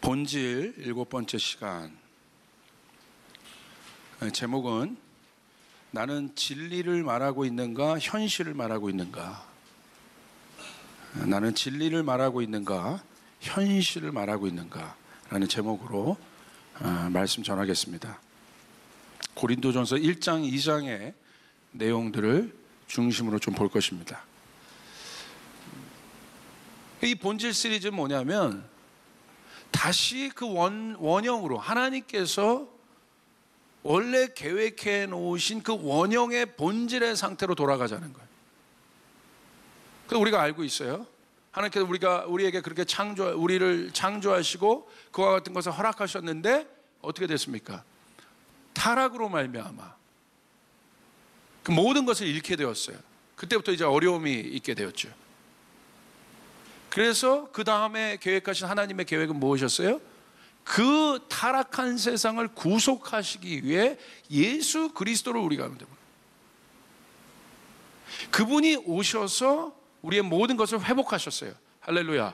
본질 7번째 시간. 제목은 나는 진리를 말하고 있는가 현실을 말하고 있는가. 나는 진리를 말하고 있는가 현실을 말하고 있는가 라는 제목으로 말씀 전하겠습니다. 고린도전서 1장 2장의 내용들을 중심으로 좀 볼 것입니다. 이 본질 시리즈는 뭐냐면 다시 그 원형으로 하나님께서 원래 계획해 놓으신 그 원형의 본질의 상태로 돌아가자는 거예요. 그래서 우리가 알고 있어요. 하나님께서 우리에게 그렇게 우리를 창조하시고 그와 같은 것을 허락하셨는데 어떻게 됐습니까? 타락으로 말미암아 그 모든 것을 잃게 되었어요. 그때부터 이제 어려움이 있게 되었죠. 그래서 그 다음에 계획하신 하나님의 계획은 무엇이었어요? 그 타락한 세상을 구속하시기 위해 예수 그리스도를 우리가 하면 됩니다. 그분이 오셔서 우리의 모든 것을 회복하셨어요. 할렐루야.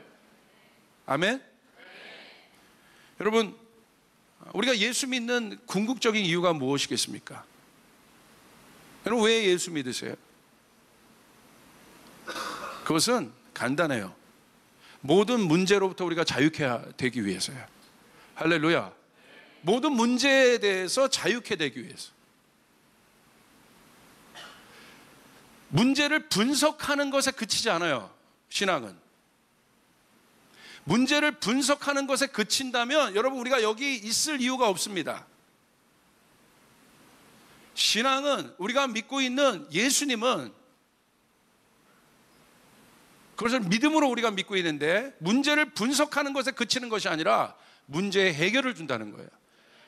아멘. 여러분, 우리가 예수 믿는 궁극적인 이유가 무엇이겠습니까? 여러분, 왜 예수 믿으세요? 그것은 간단해요. 모든 문제로부터 우리가 자유케 되기 위해서요. 할렐루야. 모든 문제에 대해서 자유케 되기 위해서. 문제를 분석하는 것에 그치지 않아요. 신앙은. 문제를 분석하는 것에 그친다면 여러분 우리가 여기 있을 이유가 없습니다. 신앙은 우리가 믿고 있는 예수님은 그것을 믿음으로 우리가 믿고 있는데 문제를 분석하는 것에 그치는 것이 아니라 문제의 해결을 준다는 거예요.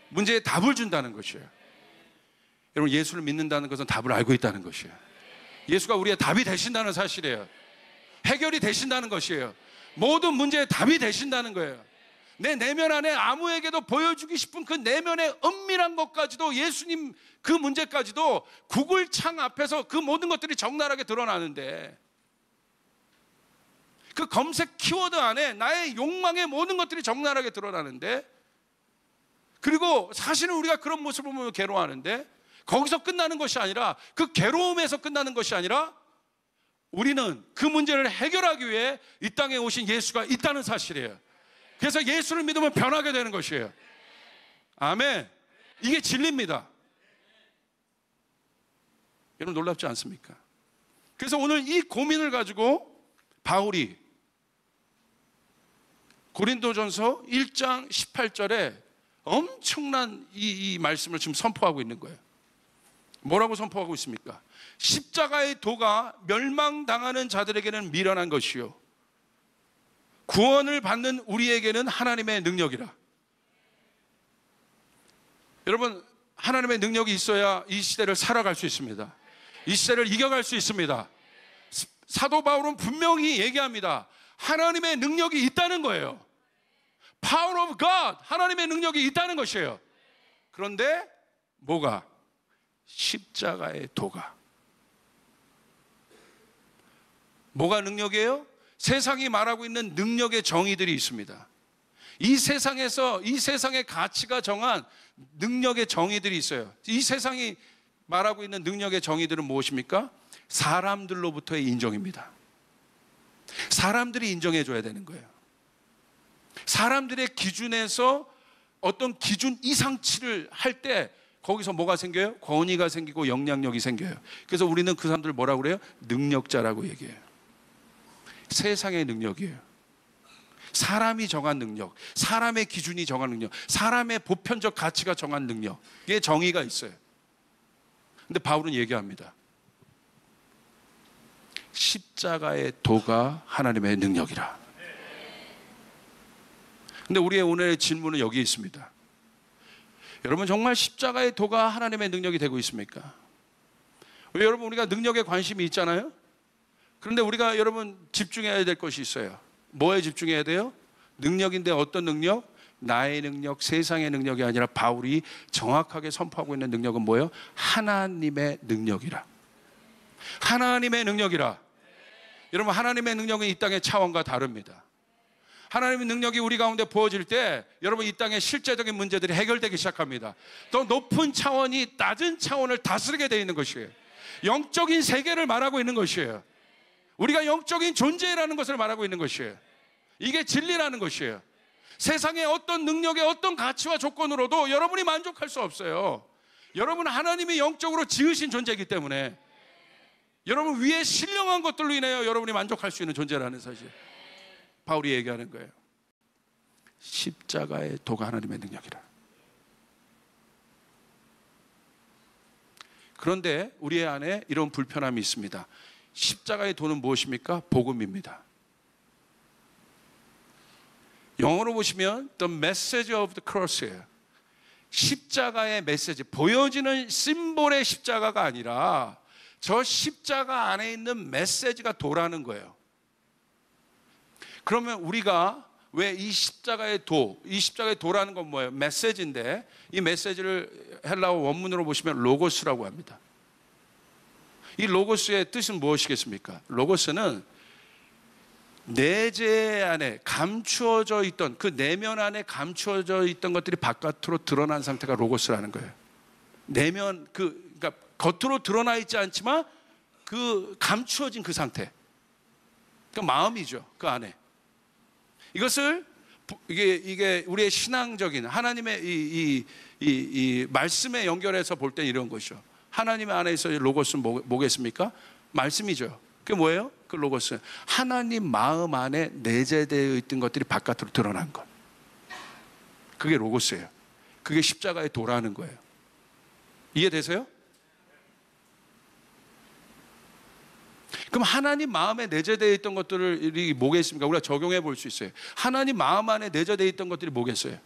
문제의 답을 준다는 것이에요. 여러분, 예수를 믿는다는 것은 답을 알고 있다는 것이에요. 예수가 우리의 답이 되신다는 사실이에요. 해결이 되신다는 것이에요. 모든 문제의 답이 되신다는 거예요. 내 내면 안에 아무에게도 보여주기 싶은 그 내면의 은밀한 것까지도 예수님 그 문제까지도 구글 창 앞에서 그 모든 것들이 적나라하게 드러나는데 그 검색 키워드 안에 나의 욕망의 모든 것들이 적나라하게 드러나는데 그리고 사실은 우리가 그런 모습을 보면 괴로워하는데 거기서 끝나는 것이 아니라 그 괴로움에서 끝나는 것이 아니라 우리는 그 문제를 해결하기 위해 이 땅에 오신 예수가 있다는 사실이에요. 그래서 예수를 믿으면 변하게 되는 것이에요. 아멘. 이게 진리입니다. 여러분 놀랍지 않습니까? 그래서 오늘 이 고민을 가지고 바울이 고린도전서 1장 18절에 엄청난 이 말씀을 지금 선포하고 있는 거예요. 뭐라고 선포하고 있습니까? 십자가의 도가 멸망당하는 자들에게는 미련한 것이요 구원을 받는 우리에게는 하나님의 능력이라. 여러분, 하나님의 능력이 있어야 이 시대를 살아갈 수 있습니다. 이 시대를 이겨갈 수 있습니다. 사도 바울은 분명히 얘기합니다. 하나님의 능력이 있다는 거예요. Power of God, 하나님의 능력이 있다는 것이에요. 그런데 뭐가? 십자가의 도가. 뭐가 능력이에요? 세상이 말하고 있는 능력의 정의들이 있습니다. 이 세상에서 이 세상의 가치가 정한 능력의 정의들이 있어요. 이 세상이 말하고 있는 능력의 정의들은 무엇입니까? 사람들로부터의 인정입니다. 사람들이 인정해 줘야 되는 거예요. 사람들의 기준에서 어떤 기준 이상치를 할 때 거기서 뭐가 생겨요? 권위가 생기고 영향력이 생겨요. 그래서 우리는 그 사람들을 뭐라고 그래요? 능력자라고 얘기해요. 세상의 능력이에요. 사람이 정한 능력, 사람의 기준이 정한 능력, 사람의 보편적 가치가 정한 능력, 이게 정의가 있어요. 근데 바울은 얘기합니다. 십자가의 도가 하나님의 능력이라. 근데 우리의 오늘의 질문은 여기 있습니다. 여러분, 정말 십자가의 도가 하나님의 능력이 되고 있습니까? 왜 여러분, 우리가 능력에 관심이 있잖아요? 그런데 우리가 여러분 집중해야 될 것이 있어요. 뭐에 집중해야 돼요? 능력인데 어떤 능력? 나의 능력, 세상의 능력이 아니라 바울이 정확하게 선포하고 있는 능력은 뭐예요? 하나님의 능력이라. 하나님의 능력이라. 여러분, 하나님의 능력은 이 땅의 차원과 다릅니다. 하나님의 능력이 우리 가운데 부어질 때 여러분 이 땅의 실제적인 문제들이 해결되기 시작합니다. 더 높은 차원이 낮은 차원을 다스리게 되어 있는 것이에요. 영적인 세계를 말하고 있는 것이에요. 우리가 영적인 존재라는 것을 말하고 있는 것이에요. 이게 진리라는 것이에요. 세상의 어떤 능력의 어떤 가치와 조건으로도 여러분이 만족할 수 없어요. 여러분은 하나님이 영적으로 지으신 존재이기 때문에 여러분 위에 신령한 것들로 인하여 여러분이 만족할 수 있는 존재라는 사실, 바울이 얘기하는 거예요. 십자가의 도가 하나님의 능력이라. 그런데 우리 안에 이런 불편함이 있습니다. 십자가의 도는 무엇입니까? 복음입니다. 영어로 보시면 The message of the cross예요. 십자가의 메시지, 보여지는 심볼의 십자가가 아니라 저 십자가 안에 있는 메시지가 도라는 거예요. 그러면 우리가 왜 이 십자가의 도, 이 십자가의 도라는 건 뭐예요? 메시지인데 이 메시지를 헬라어 원문으로 보시면 로고스라고 합니다. 이 로고스의 뜻은 무엇이겠습니까? 로고스는 내재 안에 감추어져 있던, 그 내면 안에 감추어져 있던 것들이 바깥으로 드러난 상태가 로고스라는 거예요. 내면, 그러니까 겉으로 드러나 있지 않지만 그 감추어진 그 상태, 그 마음이죠. 그 안에. 이것을 이게 우리의 신앙적인 하나님의 이 말씀에 연결해서 볼 때 이런 것이죠. 하나님 안에서 로고스는 뭐겠습니까? 말씀이죠. 그게 뭐예요? 그 로고스, 하나님 마음 안에 내재되어 있던 것들이 바깥으로 드러난 것, 그게 로고스예요. 그게 십자가의 도라는 거예요. 이해되세요? 그럼 하나님 마음에 내재되어 있던 것들이 뭐겠습니까? 우리가 적용해 볼 수 있어요. 하나님 마음 안에 내재되어 있던 것들이 뭐겠어요?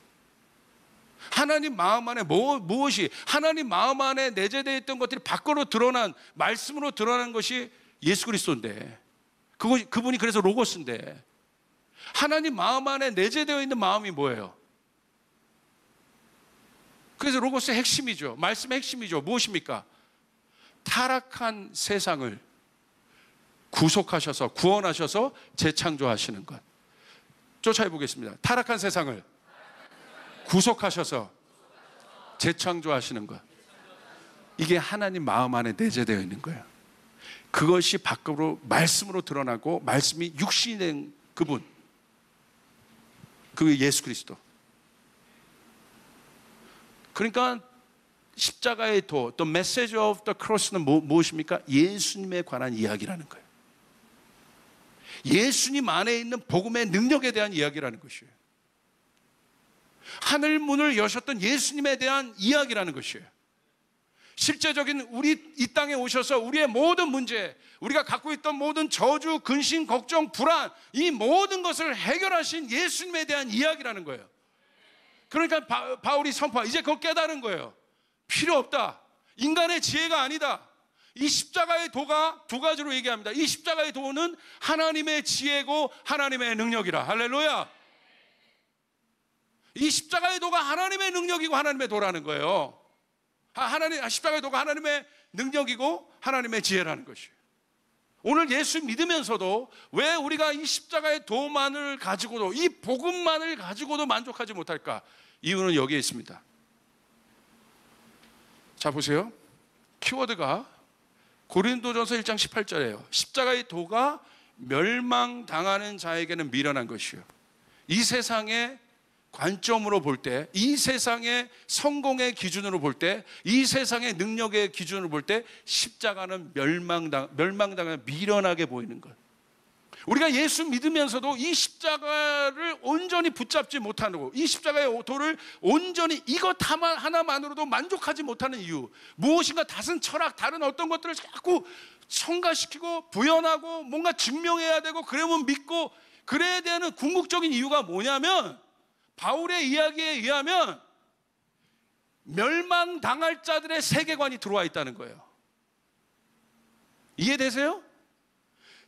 하나님 마음 안에 무엇이, 하나님 마음 안에 내재되어 있던 것들이 밖으로 드러난, 말씀으로 드러난 것이 예수 그리스도인데, 그분이 그래서 로고스인데, 하나님 마음 안에 내재되어 있는 마음이 뭐예요? 그래서 로고스의 핵심이죠. 말씀의 핵심이죠. 무엇입니까? 타락한 세상을 구속하셔서, 구원하셔서 재창조하시는 것. 쫓아해 보겠습니다. 타락한 세상을 구속하셔서 재창조하시는 것. 이게 하나님 마음 안에 내재되어 있는 거예요. 그것이 밖으로 말씀으로 드러나고, 말씀이 육신이 된 그분, 그 예수 그리스도. 그러니까 십자가의 도, 또 메시지 오브 더 크로스는 무엇입니까? 예수님에 관한 이야기라는 거예요. 예수님 안에 있는 복음의 능력에 대한 이야기라는 것이에요. 하늘 문을 여셨던 예수님에 대한 이야기라는 것이에요. 실제적인 우리 이 땅에 오셔서 우리의 모든 문제, 우리가 갖고 있던 모든 저주, 근심, 걱정, 불안, 이 모든 것을 해결하신 예수님에 대한 이야기라는 거예요. 그러니까 바울이 선포, 이제 그거 깨달은 거예요. 필요 없다. 인간의 지혜가 아니다. 이 십자가의 도가 두 가지로 얘기합니다. 이 십자가의 도는 하나님의 지혜고 하나님의 능력이라. 할렐루야. 이 십자가의 도가 하나님의 능력이고 하나님의 도라는 거예요. 십자가의 도가 하나님의 능력이고 하나님의 지혜라는 것이에요. 오늘 예수 믿으면서도 왜 우리가 이 십자가의 도만을 가지고도, 이 복음만을 가지고도 만족하지 못할까? 이유는 여기에 있습니다. 자, 보세요. 키워드가 고린도전서 1장 18절이에요. 십자가의 도가 멸망당하는 자에게는 미련한 것이요. 이 세상의 관점으로 볼 때, 이 세상의 성공의 기준으로 볼 때, 이 세상의 능력의 기준으로 볼 때 십자가는 멸망당하는, 미련하게 보이는 것. 우리가 예수 믿으면서도 이 십자가를 온전히 붙잡지 못하는 거, 이 십자가의 도를 온전히 이것 하나만으로도 만족하지 못하는 이유, 무엇인가 다른 철학, 다른 어떤 것들을 자꾸 첨가시키고 부연하고 뭔가 증명해야 되고 그러면 믿고 그래야 되는 궁극적인 이유가 뭐냐면, 바울의 이야기에 의하면 멸망당할 자들의 세계관이 들어와 있다는 거예요. 이해되세요?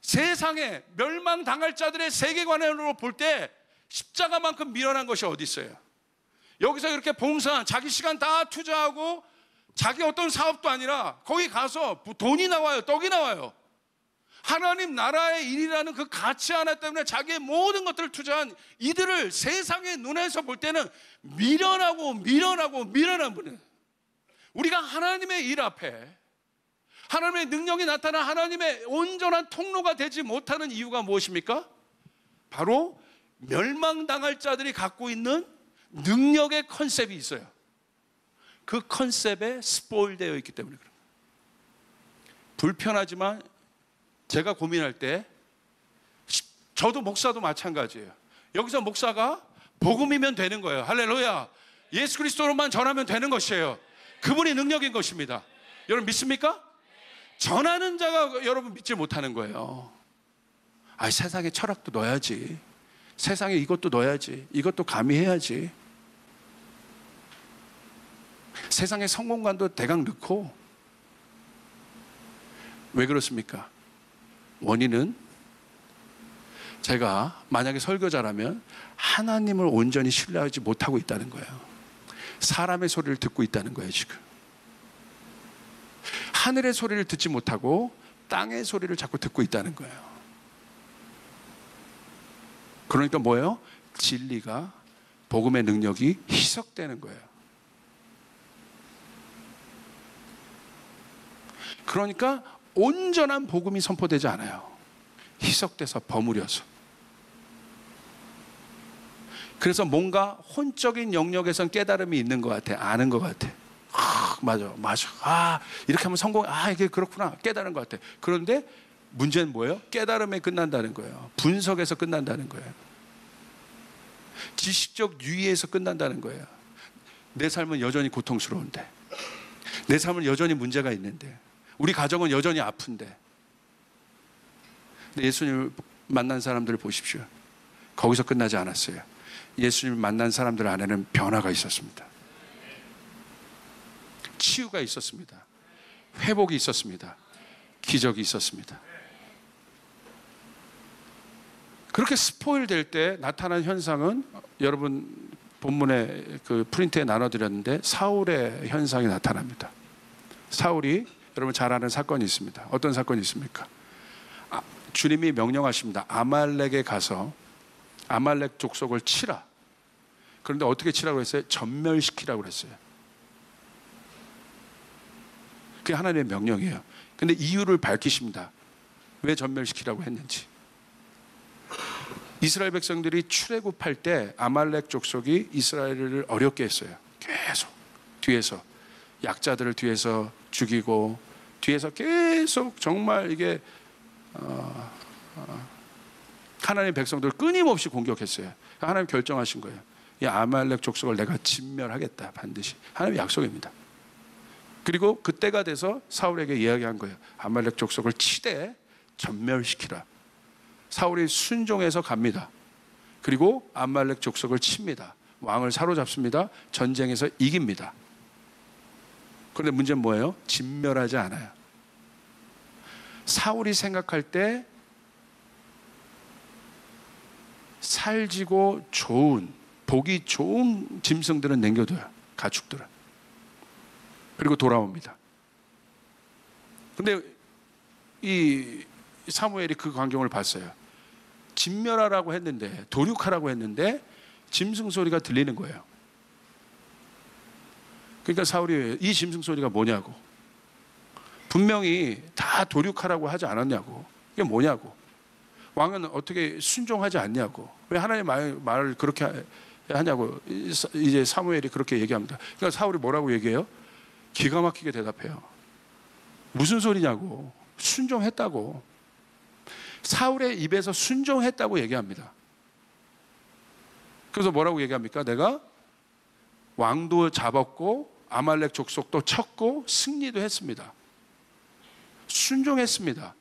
세상에 멸망당할 자들의 세계관으로 볼 때 십자가만큼 미련한 것이 어디 있어요? 여기서 이렇게 봉사, 자기 시간 다 투자하고 자기 어떤 사업도 아니라 거기 가서 돈이 나와요, 떡이 나와요. 하나님 나라의 일이라는 그 가치 하나 때문에 자기의 모든 것들을 투자한 이들을 세상의 눈에서 볼 때는 미련한 분이에요. 우리가 하나님의 일 앞에 하나님의 능력이 나타나 하나님의 온전한 통로가 되지 못하는 이유가 무엇입니까? 바로 멸망당할 자들이 갖고 있는 능력의 컨셉이 있어요. 그 컨셉에 스포일되어 있기 때문에 그런 거예요. 불편하지만 제가 고민할 때, 저도 목사도 마찬가지예요. 여기서 목사가 복음이면 되는 거예요. 할렐루야. 예수 그리스도로만 전하면 되는 것이에요. 그분이 능력인 것입니다. 여러분 믿습니까? 전하는 자가 여러분 믿지 못하는 거예요. 아, 세상에 철학도 넣어야지, 세상에 이것도 넣어야지, 이것도 가미해야지, 세상에 성공관도 대강 넣고. 왜 그렇습니까? 원인은 제가 만약에 설교자라면 하나님을 온전히 신뢰하지 못하고 있다는 거예요. 사람의 소리를 듣고 있다는 거예요. 지금 하늘의 소리를 듣지 못하고 땅의 소리를 자꾸 듣고 있다는 거예요. 그러니까 뭐예요? 진리가, 복음의 능력이 희석되는 거예요. 그러니까 온전한 복음이 선포되지 않아요. 희석돼서 버무려서. 그래서 뭔가 혼적인 영역에선 깨달음이 있는 것 같아. 아는 것 같아. 맞아. 이렇게 하면 성공. 이게 그렇구나. 깨달은 것 같아. 그런데 문제는 뭐예요? 깨달음에 끝난다는 거예요. 분석에서 끝난다는 거예요. 지식적 유의에서 끝난다는 거예요. 내 삶은 여전히 고통스러운데, 내 삶은 여전히 문제가 있는데, 우리 가정은 여전히 아픈데. 근데 예수님을 만난 사람들을 보십시오. 거기서 끝나지 않았어요. 예수님을 만난 사람들 안에는 변화가 있었습니다. 치유가 있었습니다. 회복이 있었습니다. 기적이 있었습니다. 그렇게 스포일 될 때 나타난 현상은 여러분 본문에 그 프린트에 나눠드렸는데, 사울의 현상이 나타납니다. 사울이 여러분 잘 아는 사건이 있습니다. 어떤 사건이 있습니까? 주님이 명령하십니다. 아말렉에 가서 아말렉 족속을 치라. 그런데 어떻게 치라고 했어요? 전멸시키라고 그랬어요. 그게 하나님의 명령이에요. 근데 이유를 밝히십니다. 왜 전멸시키라고 했는지. 이스라엘 백성들이 출애굽할 때 아말렉 족속이 이스라엘을 어렵게 했어요. 계속 뒤에서 약자들을 뒤에서 죽이고, 뒤에서 계속 정말 이게 하나님의 백성들을 끊임없이 공격했어요. 하나님 결정하신 거예요. 이 아말렉 족속을 내가 진멸하겠다. 반드시. 하나님의 약속입니다. 그리고 그때가 돼서 사울에게 이야기한 거예요. 아말렉 족속을 치되 전멸시키라. 사울이 순종해서 갑니다. 그리고 아말렉 족속을 칩니다. 왕을 사로잡습니다. 전쟁에서 이깁니다. 그런데 문제는 뭐예요? 진멸하지 않아요. 사울이 생각할 때 살지고 좋은, 보기 좋은 짐승들은 남겨둬요. 가축들은. 그리고 돌아옵니다. 근데 이 사무엘이 그 광경을 봤어요. 진멸하라고 했는데, 도륙하라고 했는데 짐승 소리가 들리는 거예요. 그러니까 사울이 이 짐승 소리가 뭐냐고, 분명히 다 도륙하라고 하지 않았냐고, 이게 뭐냐고, 왕은 어떻게 순종하지 않냐고, 왜 하나님 말을 그렇게 하냐고. 이제 사무엘이 그렇게 얘기합니다. 그러니까 사울이 뭐라고 얘기해요? 기가 막히게 대답해요. 무슨 소리냐고. 순종했다고. 사울의 입에서 순종했다고 얘기합니다. 그래서 뭐라고 얘기합니까? 내가 왕도 잡았고 아말렉 족속도 쳤고 승리도 했습니다. 순종했습니다.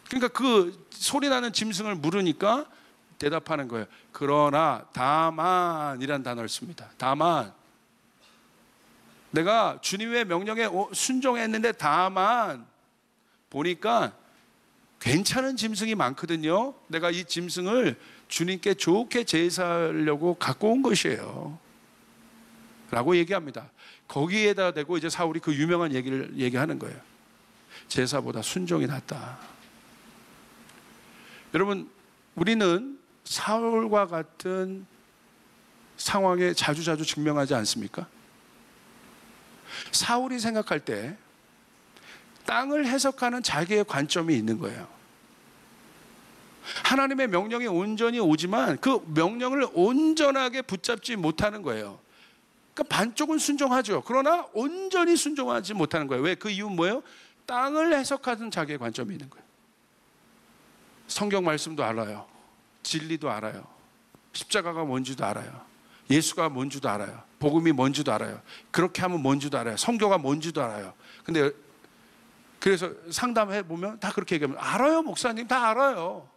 그러니까 그 소리나는 짐승을 물으니까 대답하는 거예요. 그러나 다만이란 단어를 씁니다. 다만, 내가 주님의 명령에 순종했는데 다만 보니까 괜찮은 짐승이 많거든요. 내가 이 짐승을 주님께 좋게 제사하려고 갖고 온 것이에요 라고 얘기합니다. 거기에다 대고 이제 사울이 그 유명한 얘기를 얘기하는 거예요. 제사보다 순종이 낫다. 여러분, 우리는 사울과 같은 상황에 자주자주 증명하지 않습니까? 사울이 생각할 때 땅을 해석하는 자기의 관점이 있는 거예요. 하나님의 명령이 온전히 오지만 그 명령을 온전하게 붙잡지 못하는 거예요. 그러니까 반쪽은 순종하죠. 그러나 온전히 순종하지 못하는 거예요. 왜? 그 이유는 뭐예요? 땅을 해석하는 자기의 관점이 있는 거예요. 성경 말씀도 알아요. 진리도 알아요. 십자가가 뭔지도 알아요. 예수가 뭔지도 알아요. 복음이 뭔지도 알아요. 그렇게 하면 뭔지도 알아요. 성교가 뭔지도 알아요. 근데 그래서 상담해 보면 다 그렇게 얘기하면 알아요, 목사님. 다 알아요.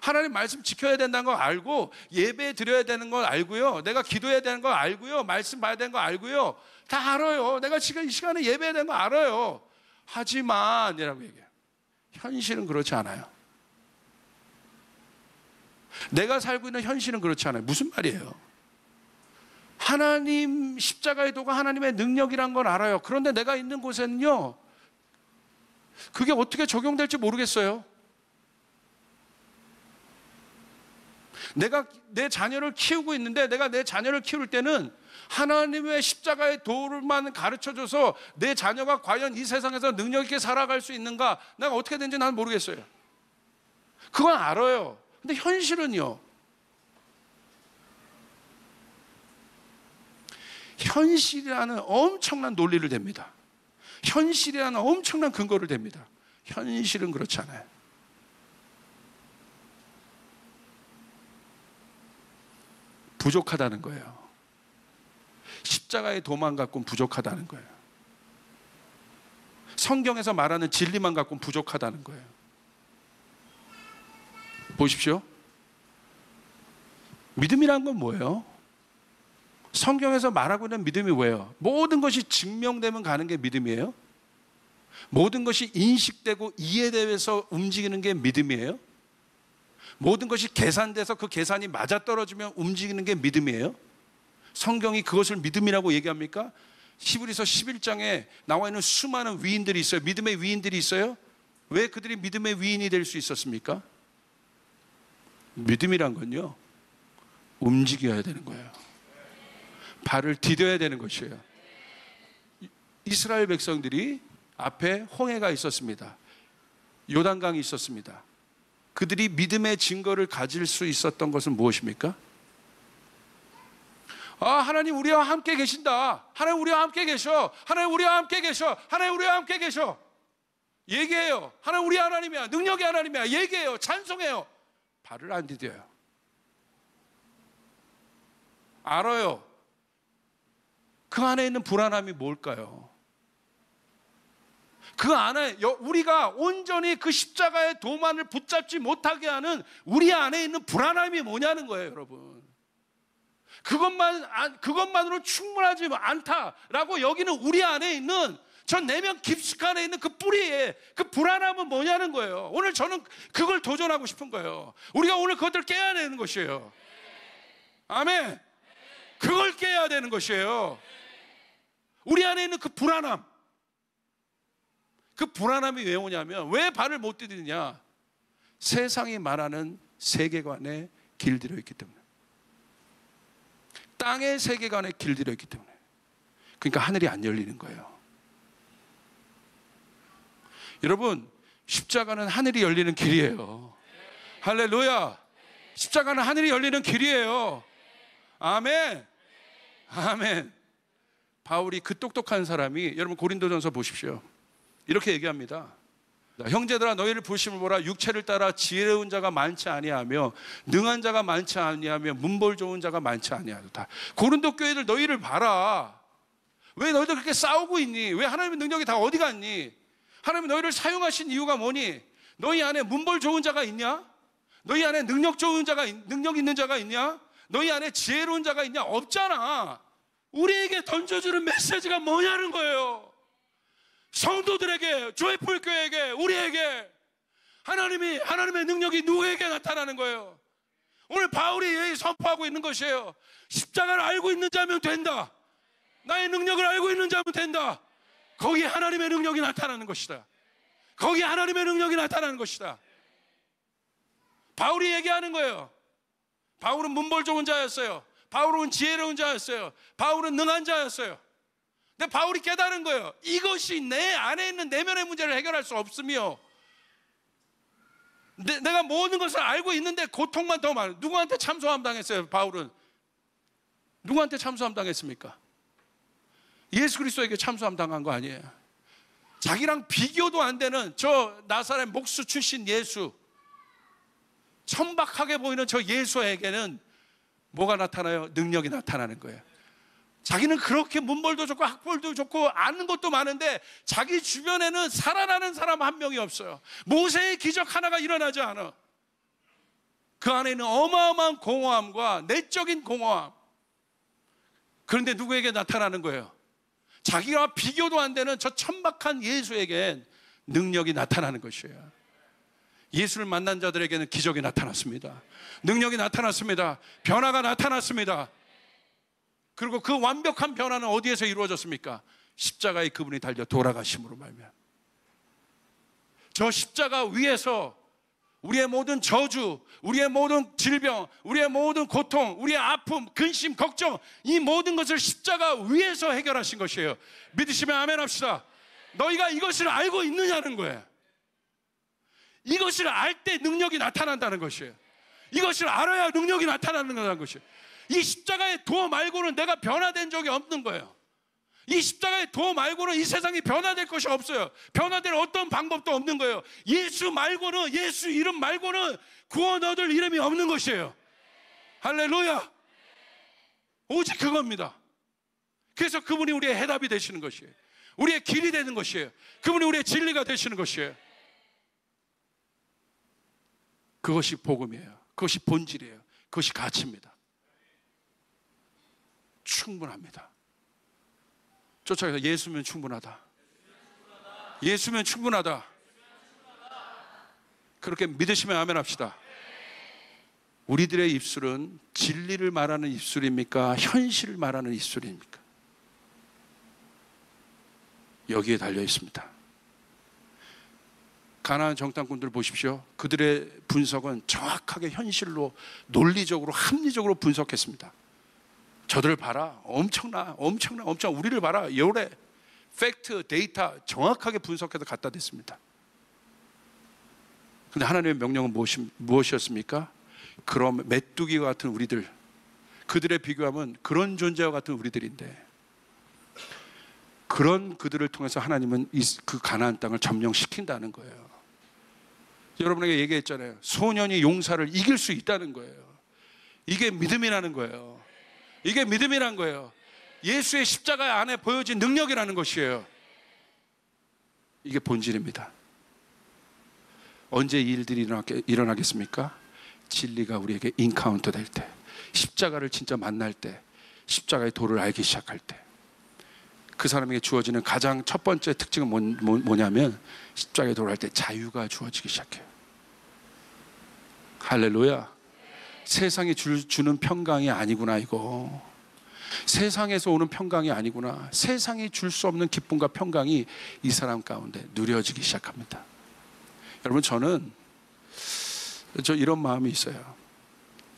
하나님 말씀 지켜야 된다는 거 알고, 예배 드려야 되는 걸 알고요, 내가 기도해야 되는 걸 알고요, 말씀 봐야 되는 거 알고요, 다 알아요. 내가 지금 이 시간에 예배해야 되는 거 알아요. 하지만 이라고 얘기해요. 현실은 그렇지 않아요. 내가 살고 있는 현실은 그렇지 않아요. 무슨 말이에요? 하나님 십자가의 도가 하나님의 능력이란 걸 알아요. 그런데 내가 있는 곳에는요, 그게 어떻게 적용될지 모르겠어요. 내가 내 자녀를 키우고 있는데, 내가 내 자녀를 키울 때는 하나님의 십자가의 도를 가르쳐줘서 내 자녀가 과연 이 세상에서 능력 있게 살아갈 수 있는가, 내가 어떻게 되는지 난 모르겠어요. 그건 알아요. 근데 현실은요, 현실이라는 엄청난 논리를 댑니다. 현실이라는 엄청난 근거를 댑니다. 현실은 그렇지 않아요. 부족하다는 거예요. 십자가의 도만 갖고는 부족하다는 거예요. 성경에서 말하는 진리만 갖고는 부족하다는 거예요. 보십시오. 믿음이란 건 뭐예요? 성경에서 말하고 있는 믿음이 뭐예요? 모든 것이 증명되면 가는 게 믿음이에요? 모든 것이 인식되고 이해되면서 움직이는 게 믿음이에요? 모든 것이 계산돼서 그 계산이 맞아떨어지면 움직이는 게 믿음이에요? 성경이 그것을 믿음이라고 얘기합니까? 히브리서 11장에 나와 있는 수많은 위인들이 있어요. 믿음의 위인들이 있어요. 왜 그들이 믿음의 위인이 될 수 있었습니까? 믿음이란 건요, 움직여야 되는 거예요. 발을 디뎌야 되는 것이에요. 이스라엘 백성들이 앞에 홍해가 있었습니다. 요단강이 있었습니다. 그들이 믿음의 증거를 가질 수 있었던 것은 무엇입니까? 하나님 우리와 함께 계신다. 하나님 우리와 함께 계셔. 하나님 우리와 함께 계셔. 하나님 우리와 함께 계셔. 얘기해요. 하나님 우리 하나님이야. 능력의 하나님이야. 얘기해요. 찬송해요. 발을 안 디뎌요. 알아요. 그 안에 있는 불안함이 뭘까요? 그 안에 우리가 온전히 그 십자가의 도만을 붙잡지 못하게 하는 우리 안에 있는 불안함이 뭐냐는 거예요, 여러분. 그것만으로 충분하지 않다라고 여기는 우리 안에 있는 저 내면 깊숙이 있는 그 뿌리에 그 불안함은 뭐냐는 거예요. 오늘 저는 그걸 도전하고 싶은 거예요. 우리가 오늘 그것들을 깨야 되는 것이에요. 아멘. 그걸 깨야 되는 것이에요. 우리 안에 있는 그 불안함. 그 불안함이 왜 오냐면, 왜 발을 못 디디느냐? 세상이 말하는 세계관에 길들여 있기 때문에, 땅의 세계관에 길들여 있기 때문에. 그러니까 하늘이 안 열리는 거예요. 여러분, 십자가는 하늘이 열리는 길이에요. 할렐루야. 십자가는 하늘이 열리는 길이에요. 아멘. 아멘. 바울이 그 똑똑한 사람이, 여러분 고린도전서 보십시오. 이렇게 얘기합니다. 형제들아 너희를 부르심을 보라. 육체를 따라 지혜로운 자가 많지 아니하며 능한 자가 많지 아니하며 문벌 좋은 자가 많지 아니하다. 고린도 교회들 너희를 봐라. 왜 너희들 그렇게 싸우고 있니? 왜 하나님의 능력이 다 어디 갔니? 하나님이 너희를 사용하신 이유가 뭐니? 너희 안에 문벌 좋은 자가 있냐? 너희 안에 능력 있는 자가 있냐? 너희 안에 지혜로운 자가 있냐? 없잖아. 우리에게 던져주는 메시지가 뭐냐는 거예요. 성도들에게, 조이풀 교회에게, 우리에게 하나님의 능력이 누구에게 나타나는 거예요? 오늘 바울이 선포하고 있는 것이에요. 십자가를 알고 있는 자면 된다. 나의 능력을 알고 있는 자면 된다. 거기에 하나님의 능력이 나타나는 것이다. 거기에 하나님의 능력이 나타나는 것이다. 바울이 얘기하는 거예요. 바울은 문벌 좋은 자였어요. 바울은 지혜로운 자였어요. 바울은 능한 자였어요. 근데 바울이 깨달은 거예요. 이것이 내 안에 있는 내면의 문제를 해결할 수 없으며 내가 모든 것을 알고 있는데 고통만 더 많아요. 누구한테 참소함 당했어요? 바울은 누구한테 참소함 당했습니까? 예수 그리스도에게 참소함 당한 거 아니에요. 자기랑 비교도 안 되는 저 나사렛 목수 출신 예수, 천박하게 보이는 저 예수에게는 뭐가 나타나요? 능력이 나타나는 거예요. 자기는 그렇게 문벌도 좋고 학벌도 좋고 아는 것도 많은데 자기 주변에는 살아나는 사람 한 명이 없어요. 모세의 기적 하나가 일어나지 않아. 그 안에 있는 어마어마한 공허함과 내적인 공허함. 그런데 누구에게 나타나는 거예요? 자기와 비교도 안 되는 저 천박한 예수에겐 능력이 나타나는 것이에요. 예수를 만난 자들에게는 기적이 나타났습니다. 능력이 나타났습니다. 변화가 나타났습니다. 그리고 그 완벽한 변화는 어디에서 이루어졌습니까? 십자가에 그분이 달려 돌아가심으로 말미암아. 저 십자가 위에서 우리의 모든 저주, 우리의 모든 질병, 우리의 모든 고통, 우리의 아픔, 근심, 걱정, 이 모든 것을 십자가 위에서 해결하신 것이에요. 믿으시면 아멘 합시다. 너희가 이것을 알고 있느냐는 거예요. 이것을 알 때 능력이 나타난다는 것이에요. 이것을 알아야 능력이 나타나는 것이에요. 이 십자가의 도 말고는 내가 변화된 적이 없는 거예요. 이 십자가의 도 말고는 이 세상이 변화될 것이 없어요. 변화될 어떤 방법도 없는 거예요. 예수 말고는, 예수 이름 말고는 구원 얻을 이름이 없는 것이에요. 할렐루야. 오직 그겁니다. 그래서 그분이 우리의 해답이 되시는 것이에요. 우리의 길이 되는 것이에요. 그분이 우리의 진리가 되시는 것이에요. 그것이 복음이에요. 그것이 본질이에요. 그것이 가치입니다. 충분합니다. 쫓아가서 예수면 충분하다. 예수면 충분하다. 그렇게 믿으시면 아멘 합시다. 우리들의 입술은 진리를 말하는 입술입니까? 현실을 말하는 입술입니까? 여기에 달려 있습니다. 가나안 정탐꾼들 보십시오. 그들의 분석은 정확하게 현실로 논리적으로 합리적으로 분석했습니다. 저들 봐라. 엄청 우리를 봐라. 요래 팩트, 데이터 정확하게 분석해서 갖다 댔습니다. 그런데 하나님의 명령은 무엇이었습니까? 그럼 메뚜기와 같은 우리들, 그들의 비교하면 그런 존재와 같은 우리들인데, 그런 그들을 통해서 하나님은 그 가나안 땅을 점령시킨다는 거예요. 여러분에게 얘기했잖아요. 소년이 용사를 이길 수 있다는 거예요. 이게 믿음이라는 거예요. 이게 믿음이란 거예요. 예수의 십자가 안에 보여진 능력이라는 것이에요. 이게 본질입니다. 언제 이 일들이 일어나겠습니까? 진리가 우리에게 인카운터 될 때, 십자가를 진짜 만날 때, 십자가의 도를 알기 시작할 때, 그 사람에게 주어지는 가장 첫 번째 특징은 뭐냐면 십자가의 도를 할 때 자유가 주어지기 시작해요. 할렐루야. 세상이 주는 평강이 아니구나. 이거 세상에서 오는 평강이 아니구나. 세상이 줄 수 없는 기쁨과 평강이 이 사람 가운데 누려지기 시작합니다. 여러분, 저 이런 마음이 있어요.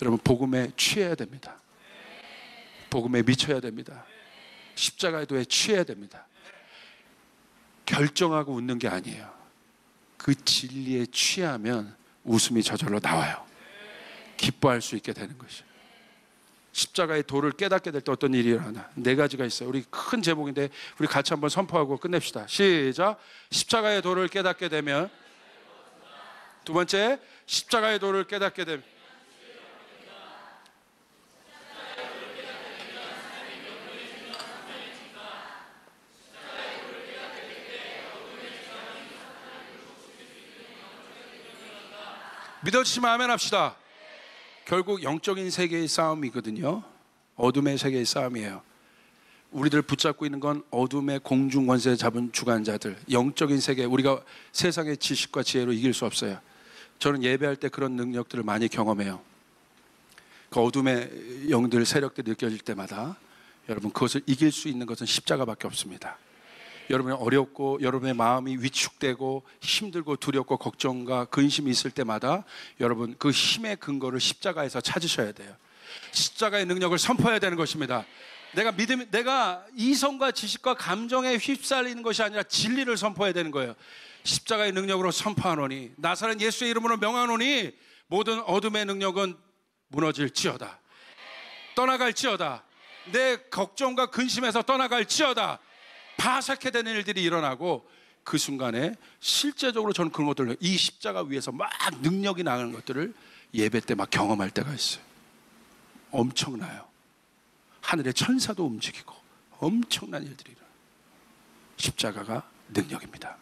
여러분, 복음에 취해야 됩니다. 복음에 미쳐야 됩니다. 십자가의 도에 취해야 됩니다. 결정하고 웃는 게 아니에요. 그 진리에 취하면 웃음이 저절로 나와요. 기뻐할 수 있게 되는 것이에요. 십자가의 도를 깨닫게 될 때 어떤 일이 일어나나? 네 가지가 있어요. 우리 큰 제목인데 우리 같이 한번 선포하고 끝냅시다. 시작. 십자가의 도를 깨닫게 되면, 두 번째, 십자가의 도를 깨닫게 되면, 믿어주시면 아멘 합시다. 결국 영적인 세계의 싸움이거든요. 어둠의 세계의 싸움이에요. 우리들 붙잡고 있는 건 어둠의 공중 권세 잡은 주관자들, 영적인 세계. 우리가 세상의 지식과 지혜로 이길 수 없어요. 저는 예배할 때 그런 능력들을 많이 경험해요. 그 어둠의 영들, 세력들이 느껴질 때마다 여러분, 그것을 이길 수 있는 것은 십자가밖에 없습니다. 여러분이 어렵고 여러분의 마음이 위축되고 힘들고 두렵고 걱정과 근심이 있을 때마다 여러분 그 힘의 근거를 십자가에서 찾으셔야 돼요. 십자가의 능력을 선포해야 되는 것입니다. 내가 이성과 지식과 감정에 휩쓸리는 것이 아니라 진리를 선포해야 되는 거예요. 십자가의 능력으로 선포하노니 나사렛 예수의 이름으로 명하노니 모든 어둠의 능력은 무너질지어다. 떠나갈지어다. 내 걱정과 근심에서 떠나갈지어다. 파삭해 되는 일들이 일어나고 그 순간에 실제적으로 저는 그런 것들을 이 십자가 위에서 막 능력이 나가는 것들을 예배 때 막 경험할 때가 있어요. 엄청나요. 하늘의 천사도 움직이고 엄청난 일들이 일어나요. 십자가가 능력입니다.